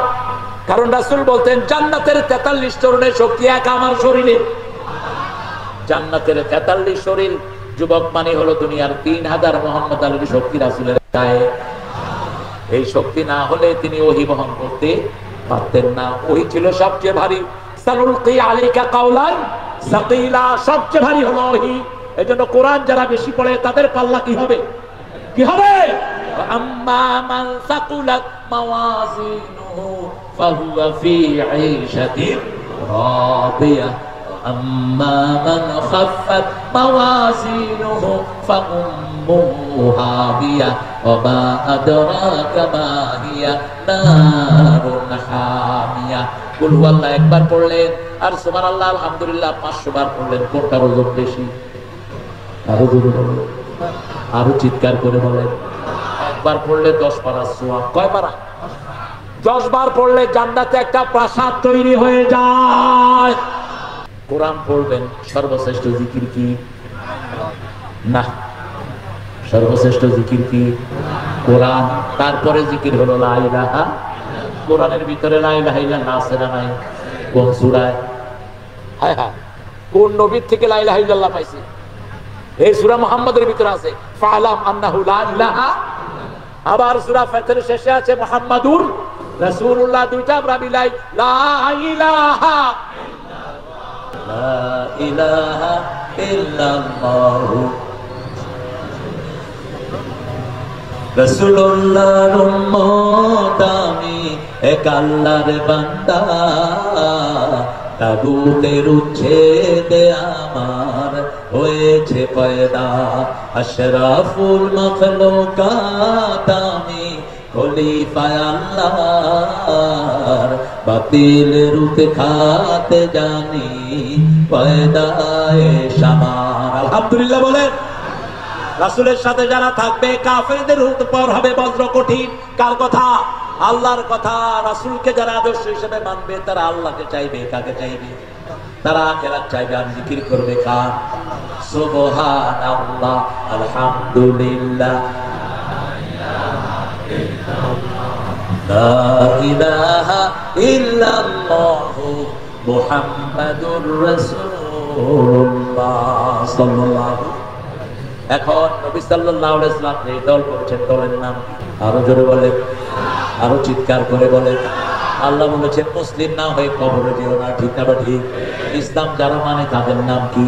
কারণ রাসূল বলতেন জান্নাতের 43 তরুণের শক্তি এক আমার শরীরে। জান্নাতের 43 শরীর। যুবক মানে হলো দুনিয়ার 3000 মুহাম্মদ আলীর শক্তি রাসূলের গায়ে। এই শক্তি না হলে তিনি ওহী বহন করতে পারতেন না। ওহী ছিল সবচেয়ে ভারী। সানুলকি আলাইকা কাওলান সাকিলা, সবচেয়ে ভারী হলো ওহী। এজন্য কোরআন যারা বেশি পড়ে তাদের পাল্লা কি হবে? আম্মা মান সাকুলাত মাওয়াজিনুহু ফাহুয়া ফি ঈশাতির রাদিয়া আম্মা মান খাফফাত মাওয়াজিনুহু ফাউম্মুহু হাবিয়া ওয়া মা আদরাকা মা হিয়া নারুন হামিয়া। কুল হুয়াল্লাহ একবার পড়লেন আর সুবহানাল্লাহ আলহামদুলিল্লাহ 500 বার পড়লেন। কোনটার ওজন বেশি? আরো চিৎকার করে বলেন। একবার পড়লে 10 পারা সোয়াব। কয় পারা? 10 বার পড়লে জান্নাতে একটা প্রাসাদ তৈরি হয়ে যায়। কোরআন পড়বেন, সর্বশ্রেষ্ঠ জিকির কি? না, সর্বশ্রেষ্ঠ জিকির কি? কোরআন। তারপরে জিকির হলো লা ইলাহা। কোরআনের ভিতরে লা ইলাহা ইল্লাল্লাহ আছে না নাই? কোন সূরায়? হায় হায়, কোন নবীর থেকে লা ইলাহা ইল্লাল্লাহ পাইছি? এই সূরা মুহাম্মাদের ভিতরে আছে ফালাম আন্নাহু লা ইলাহা। আবার সূরা ফাতিরের শেষে আছে মুহাম্মাদুর রাসূলুল্লাহ। দুইটা আমরা মিলাই লা ইলাহা লা ইলাহা ইল্লাল্লাহ রাসূলুল্লাহর উম্মত আমি, এক আল্লাহর বান্দা, তাগুতের উচ্ছেদে আমার হয়েছে পয়দা, আশরাফুল মাখলুকাত আমি, খলিফায়ে আল্লাহর, বাতিলের উৎখাতে জানি পয়দায়ে শামার। আলহামদুলিল্লাহ বলেন। রাসূলের সাথে যারা থাকবে কাফেরদের উপর হবে বজ্র কঠিন। কার কথা? আল্লাহর কথা। রাসূলকে যারা আদর্শ হিসেবে মানবে তারা আল্লাহকে চাইবে। কাকে চাইবে? তারা আখিরাত চাইবে। আর জিকির করবে কার? সুবহানাল্লাহ, আলহামদুলিল্লাহ, লা ইলাহা ইল্লাল্লাহ, মুহাম্মাদুর রাসূলুল্লাহ সাল্লাল্লাহু। এখন নবী সাল্লাল্লাহু আলাইহি ওয়াসাল্লাম এই দল করেছেন, দলের নাম আরো জোরে বলেন, আরো চিৎকার করে বলেন। আল্লাহ বলেছেন মুসলিম না হয়ে কবরে যেও না। ঠিক না ঠিক? ইসলাম যারা মানে তাদের নাম কি?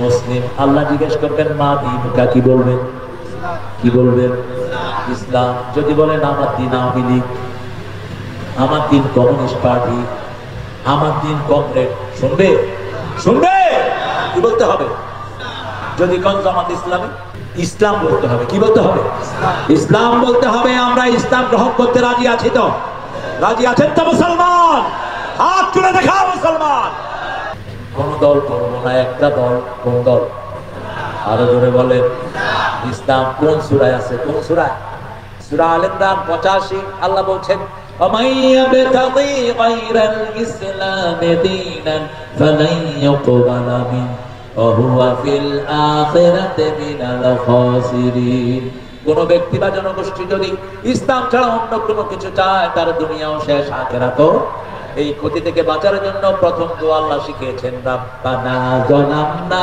মুসলিম। আল্লাহ জিজ্ঞেস করবেন মা দিনটা কি? বলবেন কি? বলবেন ইসলাম। যদি বলেন আমার দিন আওয়ামী লীগ, আমার দিন কমিউনিস্ট পার্টি, আমার দিন কমরেড, শুনবে? শুনবে? কি বলতে হবে? যদি কোন জামাত ইসলামী, ইসলাম বলতে হবে। কি বলতে হবে? ইসলাম বলতে হবে। আমরা ইসলাম গ্রহণ করতে রাজি আছি তো? রাজি আছেন তো মুসলমান? হাত তুলে দেখা মুসলমান। কোন দল করবো না, একটা দল। কোন দল? আরো জোরে বলেন। ইসলাম কোন সূরায় আছে? কোন সূরায়? সূরা আল ইমরান 85। আল্লাহ বলছেন ওয়ামাইয়াবতাগি গায়রাল ইসলামি দীনান ফালান ইউকবালা মিনহু ওয়া হুয়া ফিল আখিরাতি মিনাল খাসিরিন। কোন ব্যক্তি বা জনগোষ্ঠী যদি ইসলাম ছাড়া অন্য কোনো কিছু চায়, তার দুনিয়াও শেষ, আখিরাতও। এই ক্ষতি থেকে বাঁচার জন্য প্রথম দোয়া আল্লাহ শিখিয়েছেন রাব্বানা যালামনা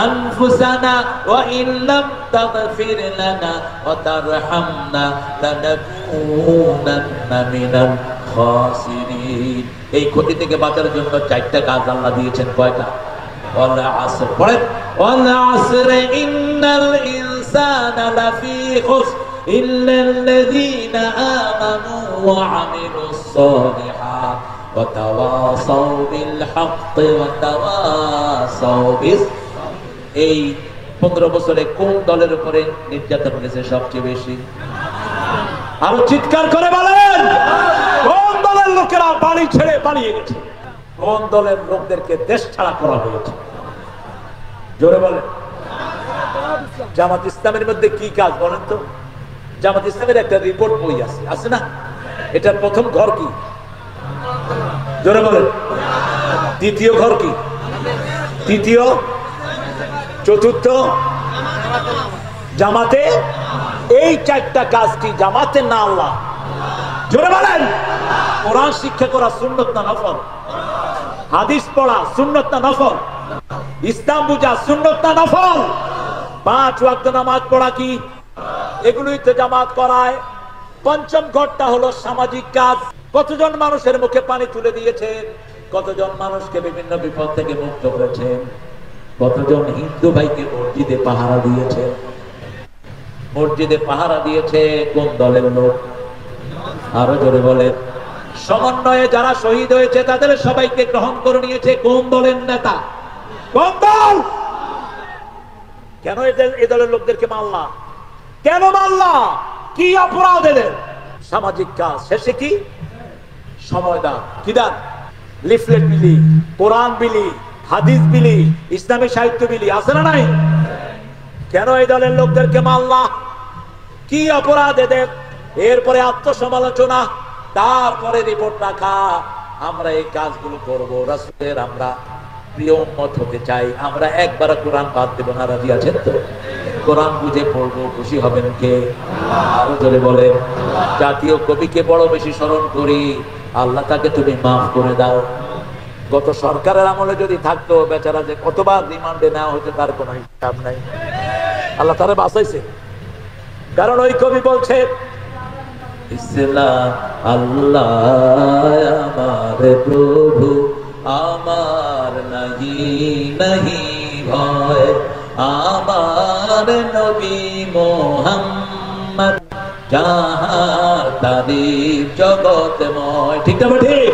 আনফুসানা ওয়া ইল্লাম তাগফির লানা ওয়া তারহামনা লানাকুনান্না মিনাল খাসিরিন। এই ক্ষতি থেকে বাঁচার জন্য চারটা কাজ আল্লাহ দিয়েছেন। কয়টা? ওয়াল আসর। পড়েন ওয়াল আসর ইন্নাল ইনসানা লাফি খুসর ইল্লাল্লাযীনা আমানু ওয়া আমিলুস সালিহাত ওয়া তাওয়াসাউ বিল হাক্কি ওয়া তাওয়াসাউ বিস। এই 15 বছরে কোন দলের উপরে নির্যাতন হয়েছে সবচেয়ে বেশি? আরো চিৎকার করে বলেন। কোন দলের লোকেরা বাড়ি ছেড়ে পালিয়ে গেছে? কোন দলের লোকদেরকে দেশ ছাড়া করা হয়েছে? জোরে বলেন। জামাত ইসলামের মধ্যে কি কাজ বলেন তো? জামাত ইসলামের একটা রিপোর্ট বই আছে, আছে না? এটার প্রথম ঘর কি? জোরে বলেন। দ্বিতীয় ঘর কি? তৃতীয়, চতুর্থ জামাতে। এই চারটা কাজ কি জামাতে না আল্লাহ? জোরে বলেন। কোরআন শিক্ষা করা সুন্নত না নফল? হাদিস পড়া সুন্নত না নফল? ইসলাম বুঝা সুন্নত না নফল? 5 ওয়াক্ত নামাজ পড়া কি? এগুলোই তো জামাত করায়। পঞ্চম ঘরটা হলো সামাজিক কাজ। কতজন মানুষের মুখে পানি তুলে দিয়েছেন? কতজন মানুষকে বিভিন্ন বিপদ থেকে মুক্ত করেছেন? কতজন হিন্দু ভাইকে মসজিদে পাহারা দিয়েছেন? মসজিদে পাহারা দিয়েছে কোন দলের লোক? আরো জোরে বলেন। সমন্বয়ে যারা শহীদ হয়েছে তাদের সবাইকে গ্রহণ করে নিয়েছে কোন দলের নেতা? কোন দল? কেন এই দলের লোকদেরকে মারলা? কেন মারলা? কি অপরাধ এদের? সামাজিক কাজ। শেষে কি? সময় দান। কি দান? লিফলেট বিলি, কোরআন বিলি, হাদিস বিলি, ইসলামী সাহিত্য বিলি, আছে না নাই? কেন এই দলের লোকদেরকে মারলা? কি অপরাধ এদের? এরপরে আত্মসমালোচনা, তারপরে রিপোর্ট রাখা। আমরা এই কাজগুলো করবো, রাসূলের আমরা প্রিয় উম্মত হতে চাই, আমরা একবার কোরআন বাদ দেব না, রাজি আছেন তো? কোরআন বুঝে পড়বো, খুশি হবেন কে? আরো জোরে বলেন। জাতীয় কবিকে বড় বেশি স্মরণ করি, আল্লাহ তাকে তুমি মাফ করে দাও। গত সরকারের আমলে যদি থাকতো, বেচারা যে কতবার রিমান্ডে নেওয়া হতো তার কোনো হিসাব নাই। আল্লাহ তারা বাঁচাইছে, কারণ ওই কবি বলছে ইসলাম আল্লাহ আমার প্রভু, আমার নাহি নাহি ভয়, আমার নবী মোহাম্মদ যাহার তারিফ জগতময়। ঠিক না ঠিক?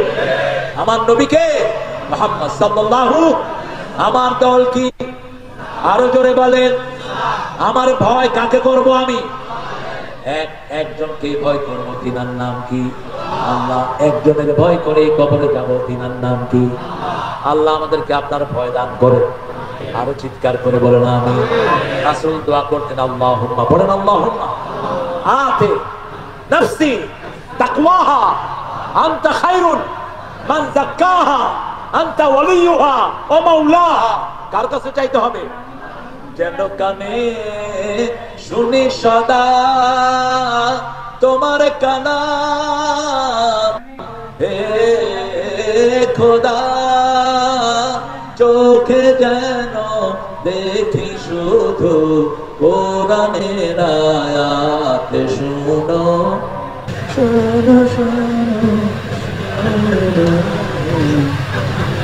আমার নবীকে মুহাম্মদ সাল্লাল্লাহু, আমার দল কি? আরো জোরে বলেন। আমার ভয় কাকে করব আমি? একজনকে ভয় করবো, তিনার নাম কি? আল্লাহ। একজনের ভয় করে কবরে যাবো, তিনার নাম কি? আল্লাহ আমাদেরকে আপনার ভয় দান করে। আরো চিৎকার করে বলেন আমি। রাসূল দোয়া করতেন আল্লাহুম্মা, বলেন আল্লাহুম্মা আতি নাফসি তাকওয়াহা আনতা খায়রুন মান যাক্কাহা আনতা ওয়ালিয়ুহা ওয়া মাওলাহা। কার কাছে চাইতে হবে? যেন কানে শুনি সদা তোমার কালাম, হে খোদা চোখে যেন দেখি শুধু কোরআনের আয়াত, শুনো শুনো শুনো।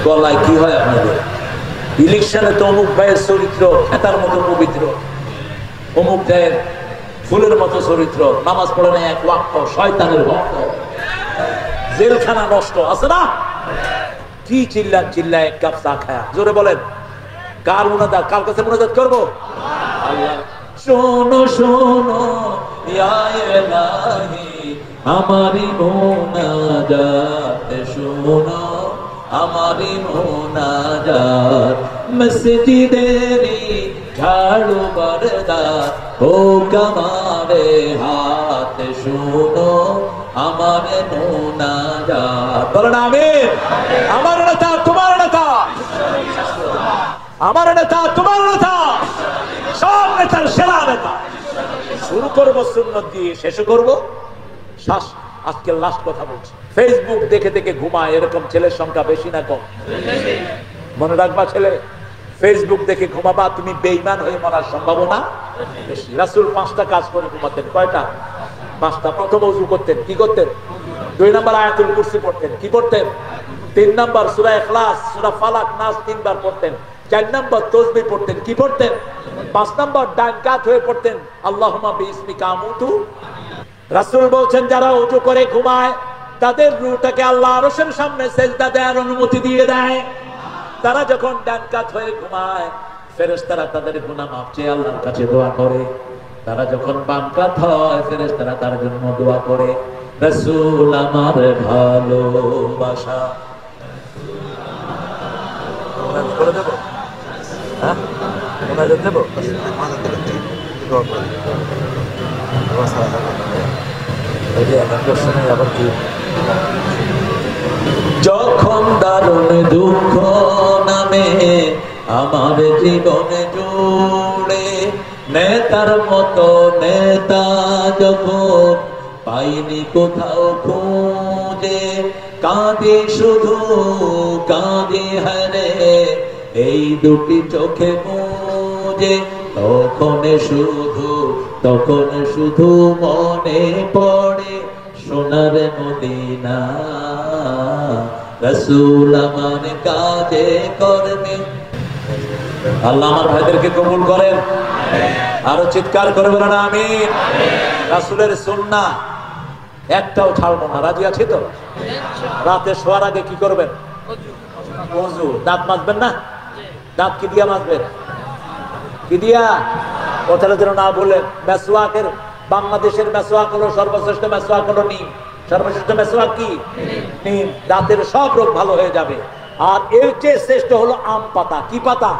গলায় কি হয় আপনাদের? ইলেকশনে তো অমুক ভাইয়ের চরিত্র খেতার মতো পবিত্র, অমুক ভাইয়ের ফুলের মতো চরিত্র, নামাজ পড়ে না এক ওয়াক্ত, শয়তানের ভক্ত, জেলখানা নষ্ট, আছে না? কি চিল্লা এক কাপ চা খায়া, জোরে বলেন। কার মুনাজাত? কার কাছে মুনাজাত করবো? আল্লাহ। শোনো শোনো ইয়া ইলাহি আমারি মুনাজাত, শোনো আমারি মুনাজাত, মসজিদেরি ঝাড়ু বরদার ও কমারে হাত, শোনো আমার মুনাজাত। বলেন আমিন। আমার নেতা তোমার নেতা, আমার নেতা তোমার নেতা, সব নেতার সেরা নেতা। শুরু করবো সুন্নত দিয়ে, শেষ করবো শ্বাস। আজকে লাস্ট কথা বলছি, ফেসবুক দেখে দেখে ঘুমায় এরকম ছেলের সংখ্যা বেশি না কম? মনে রাখবা, ছেলে ফেসবুক দেখে ঘুমাবা, তুমি বেঈমান হয়ে মরার সম্ভাবনা বেশি। রাসূল 5টা কাজ করে ঘুমাতেন। কয়টা? 5টা। প্রথম ওযু করতেন, কি করতেন? 2 নাম্বার আয়াতুল কুরসি পড়তেন, কি পড়তেন? 3 নাম্বার সূরা ইখলাস, সূরা ফালাক, নাস 3 বার পড়তেন। 4 নাম্বার তাসবিহ পড়তেন, কি পড়তেন? 5 নাম্বার ডান কাত হয়ে পড়তেন আল্লাহুম্মা বিইসমিকা আমুতু। রাসূল বলছেন যারা ওযু করে ঘুমায় তাদের রূহটাকে আল্লাহ আরশের সামনে সিজদা দেওয়ার অনুমতি দিয়ে দেয়। তারা যখন ডান কাত হয়ে ঘুমায় ফেরেশতারা তাদের গুনাহ মাফ চেয়ে আল্লাহর কাছে দোয়া করে। তারা যখন বাম কাত হয় ফেরেশতারা তার জন্য দোয়া করে। রাসূল আমার ভালোবাসা করে দেব, হ্যাঁ ওনাদের দেব। যখন দারুণ দুঃখ নামে আমার জীবনে জুড়ে, নেতার মতো নেতা যখন পাইনি কোথাও খুঁজে, কাঁদে শুধু কাঁদে হারে এই দুটি চোখে মুজে, তখন শুধু মনে পড়ে সোনার মদিনা। রাসূল আমার কাজে করবে। আল্লাহ আমার ভাইদেরকে কবুল করেন। আরো চিৎকার করে বলেন আমিন। রাসূলের সুন্নাহ একটাও ছাড়বো না, রাজি আছে তো? রাতে শোয়ার আগে কি করবেন? ওযু। দাঁত মাজবেন না? দাঁত কি দিয়া মাজবেন? কি দিয়া? কথাটা যেন না বলেন। মেসওয়াকের, বাংলাদেশের মেসওয়াক হলো সর্বশ্রেষ্ঠ মেসওয়াক হলো নিম। সর্বশ্রেষ্ঠ মেসওয়াক কি? নিম। দাঁতের সব রোগ ভালো হয়ে যাবে। আর এর চেয়ে শ্রেষ্ঠ হলো আম পাতা। কি পাতা?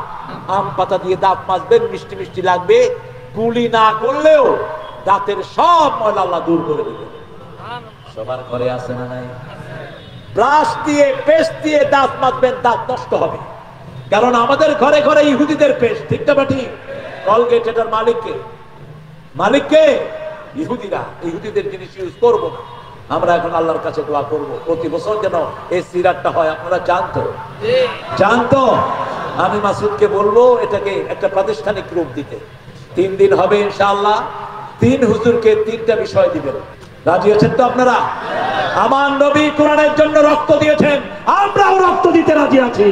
আম পাতা দিয়ে দাঁত মাজবেন, মিষ্টি মিষ্টি লাগবে। কুলি না করলেও দাঁতের সব ময়লা আল্লাহ দূর করে দেবে। সবার ঘরে আছে না নাই? ব্রাশ দিয়ে পেস্ট দিয়ে দাঁত মাজবেন, দাঁত নষ্ট হবে। কারণ আমাদের ঘরে ঘরে ইহুদিদের পেশ, ঠিক না ঠিক? কলগেট এটার মালিককে ইহুদিরা। ইহুদিদের জিনিস ইউজ করবো না। আমরা এখন আল্লাহর কাছে দোয়া করব প্রতি বছর যেন এই সিরাতটা হয়। আপনারা জানতো আমি মাসুদকে বলবো এটাকে একটা প্রাতিষ্ঠানিক রূপ দিতে। 3 দিন হবে ইনশাআল্লাহ। 3 হুজুরকে 3টা বিষয় দিবেন। রাজি আছেন তো আপনারা? আমার নবী কোরআনের জন্য রক্ত দিয়েছেন, আমরাও রক্ত দিতে রাজি আছি।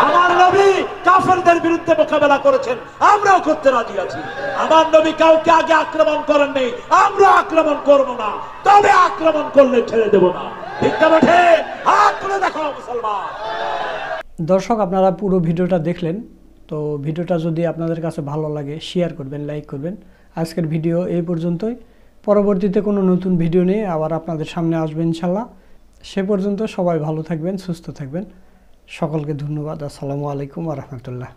আমার নবী কাফেরদের বিরুদ্ধে মোকাবেলা করেছেন, আমরাও করতে রাজি আছি। আমার নবী কাউকে আগে আক্রমণ করেন নেই, আমরা আক্রমণ করব না, তবে আক্রমণ করলে ছেড়ে দেব না। ঠিক না বেঠে? হাত তুলে দেখাও মুসলমান। দর্শক, আপনারা পুরো ভিডিওটা দেখলেন। তো ভিডিওটা যদি আপনাদের কাছে ভালো লাগে শেয়ার করবেন, লাইক করবেন। আজকের ভিডিও এই পর্যন্তই। পরবর্তীতে কোনো নতুন ভিডিও নিয়ে আবার আপনাদের সামনে আসবেন ইনশাল্লাহ। সে পর্যন্ত সবাই ভালো থাকবেন, সুস্থ থাকবেন। সকলকে ধন্যবাদ। আসসালামু আলাইকুম ওয়া রাহমাতুল্লাহ।